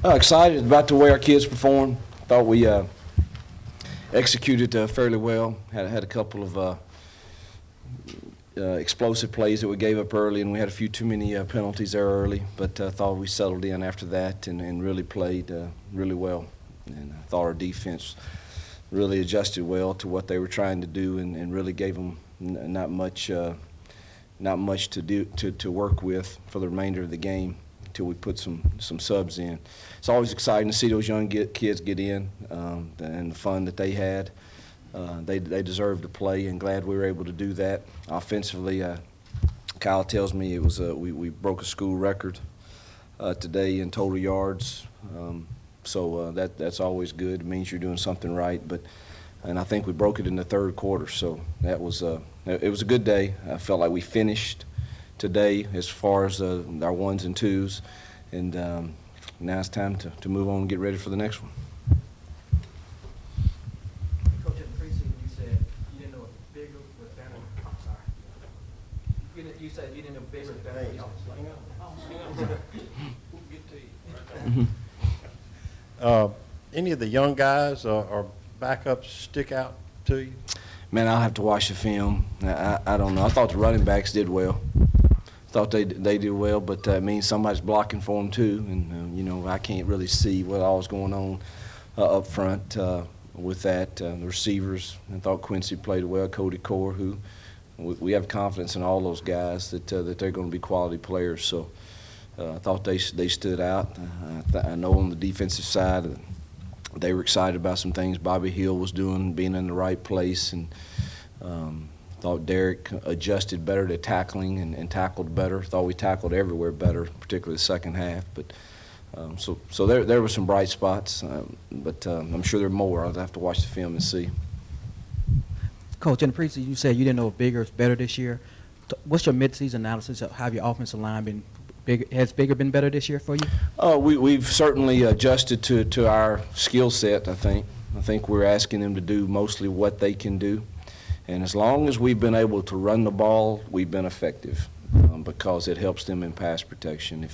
Excited about the way our kids performed. Thought we executed fairly well. Had a couple of explosive plays that we gave up early, and we had a few too many penalties there early. But thought we settled in after that and really played really well. And I thought our defense really adjusted well to what they were trying to do, and really gave them not much to do to work with for the remainder of the game until we put some subs in. It's always exciting to see those young kids get in, and the fun that they had. They deserve to play, and glad we were able to do that. Offensively, Kyle tells me it was we broke a school record today in total yards. So that's always good. It means you're doing something right. And I think we broke it in the third quarter. So that was it was a good day. I felt like we finished today as far as our ones and twos, and now it's time to move on and get ready for the next one. Coach, in the preseason, you said you didn't know if bigger was better. I'm sorry. You said you didn't know bigger was better. Any of the young guys or backups stick out to you? Man, I'll have to watch the film. I don't know. I thought the running backs did well. Thought they did well, but it means somebody's blocking for them too. And I can't really see what all's going on up front with that. The receivers, I thought Quincy played well. Cody Core, who we have confidence in all those guys that they're going to be quality players. So I thought they stood out. I know on the defensive side they were excited about some things Bobby Hill was doing, being in the right place, and thought Derek adjusted better to tackling and tackled better. Thought we tackled everywhere better, particularly the second half. But so there were some bright spots, but I'm sure there are more. I'll have to watch the film and see. Coach, in the preseason, you said you didn't know if bigger is better this year. What's your midseason analysis of how your offensive line been? Has bigger been better this year for you? We've certainly adjusted to our skill set, I think. I think we're asking them to do mostly what they can do. And as long as we've been able to run the ball, we've been effective because it helps them in pass protection.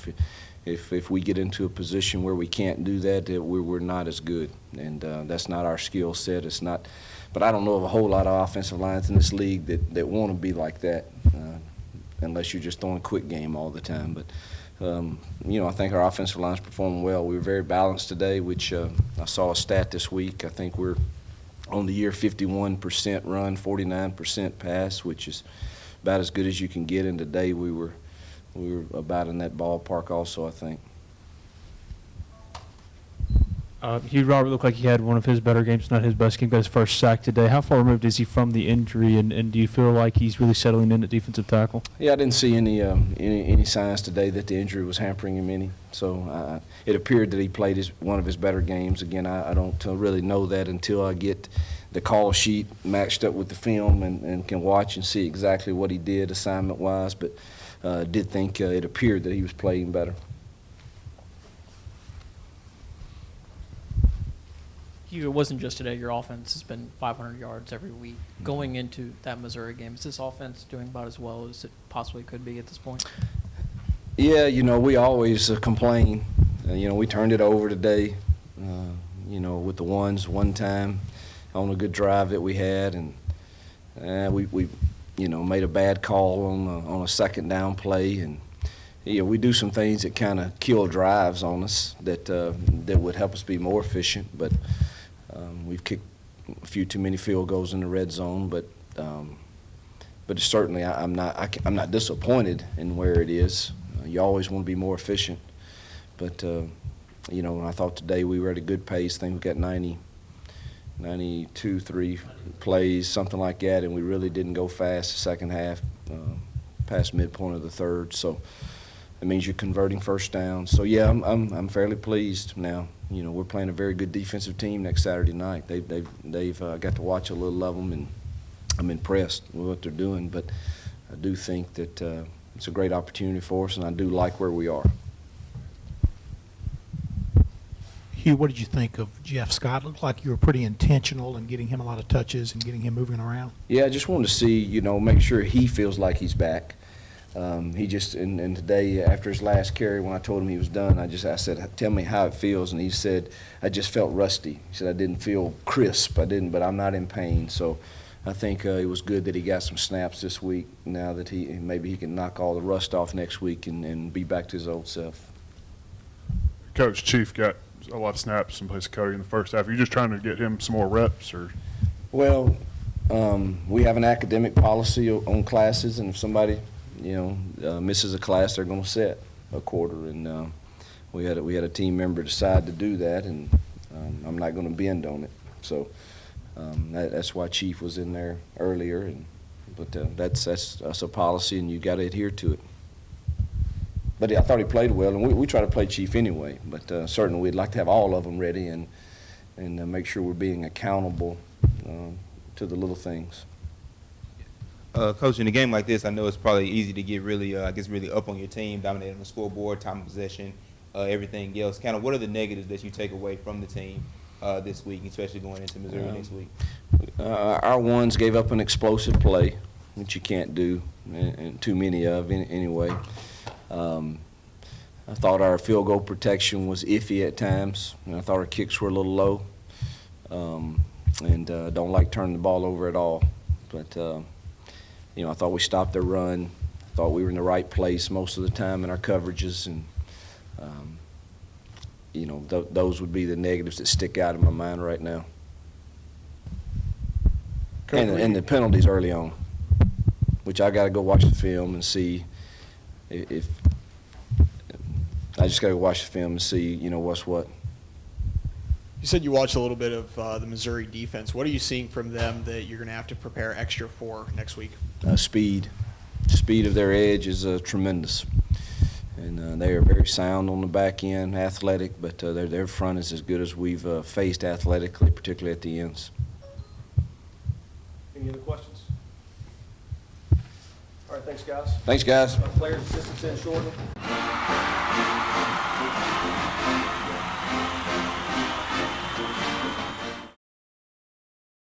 If we get into a position where we can't do that, we're not as good. And that's not our skill set. It's not. But I don't know of a whole lot of offensive lines in this league that want to be like that. Unless you're just throwing quick game all the time. But, I think our offensive line's performing well. We were very balanced today, which I saw a stat this week. I think we're on the year 51% run, 49% pass, which is about as good as you can get. And today we were about in that ballpark also, I think. Hugh Robert looked like he had one of his better games, not his best game, got his first sack today. How far removed is he from the injury, and do you feel like he's really settling in at defensive tackle? Yeah, I didn't see any signs today that the injury was hampering him any. So it appeared that he played one of his better games. Again, I don't really know that until I get the call sheet matched up with the film and can watch and see exactly what he did assignment-wise. But did think it appeared that he was playing better. Hugh, it wasn't just today. Your offense has been 500 yards every week. Going into that Missouri game, is this offense doing about as well as it possibly could be at this point? Yeah, we always complain. We turned it over today, with the ones one time on a good drive that we had, and we made a bad call on a second down play, and we do some things that kind of kill drives on us that would help us be more efficient, but we've kicked a few too many field goals in the red zone, but certainly I'm not disappointed in where it is. You always want to be more efficient, but I thought today we were at a good pace. I think we got 92 plays, something like that, and we really didn't go fast the second half, past midpoint of the third. So it means you're converting first down. So yeah, I'm fairly pleased now. We're playing a very good defensive team next Saturday night. They've got to watch a little of them, and I'm impressed with what they're doing. But I do think that it's a great opportunity for us, and I do like where we are. Hugh, what did you think of Jeff Scott? It looked like you were pretty intentional in getting him a lot of touches and getting him moving around. Yeah, I just wanted to see, make sure he feels like he's back. He just, and today, after his last carry, when I told him he was done, I said, tell me how it feels, and he said, I just felt rusty. He said, I didn't feel crisp, but I'm not in pain. So I think it was good that he got some snaps this week, now that maybe he can knock all the rust off next week and be back to his old self. Coach Chief got a lot of snaps in place of Cody in the first half. Are you just trying to get him some more reps, or? Well, we have an academic policy on classes, and if somebody, misses a class, they're going to sit a quarter. And we had a team member decide to do that, and I'm not going to bend on it. So that's why Chief was in there earlier. But that's a policy, and you got to adhere to it. But I thought he played well, and we try to play Chief anyway. But certainly we'd like to have all of them ready and make sure we're being accountable to the little things. Coach, in a game like this, I know it's probably easy to get really, really up on your team, dominating the scoreboard, time of possession, everything else. Kind of what are the negatives that you take away from the team this week, especially going into Missouri next week? Our ones gave up an explosive play, which you can't do, and too many of anyway. I thought our field goal protection was iffy at times, and I thought our kicks were a little low, and don't like turning the ball over at all. But I thought we stopped their run. I thought we were in the right place most of the time in our coverages, and those would be the negatives that stick out in my mind right now. And the penalties early on, which I got to go watch the film and see if I just got to watch the film and see what's what. You said you watched a little bit of the Missouri defense. What are you seeing from them that you're going to have to prepare extra for next week? Speed of their edge is tremendous, and they are very sound on the back end, athletic, but their front is as good as we've faced athletically, particularly at the ends. Any other questions? All right, thanks, guys. Thanks, guys. Players, assistants in shortly.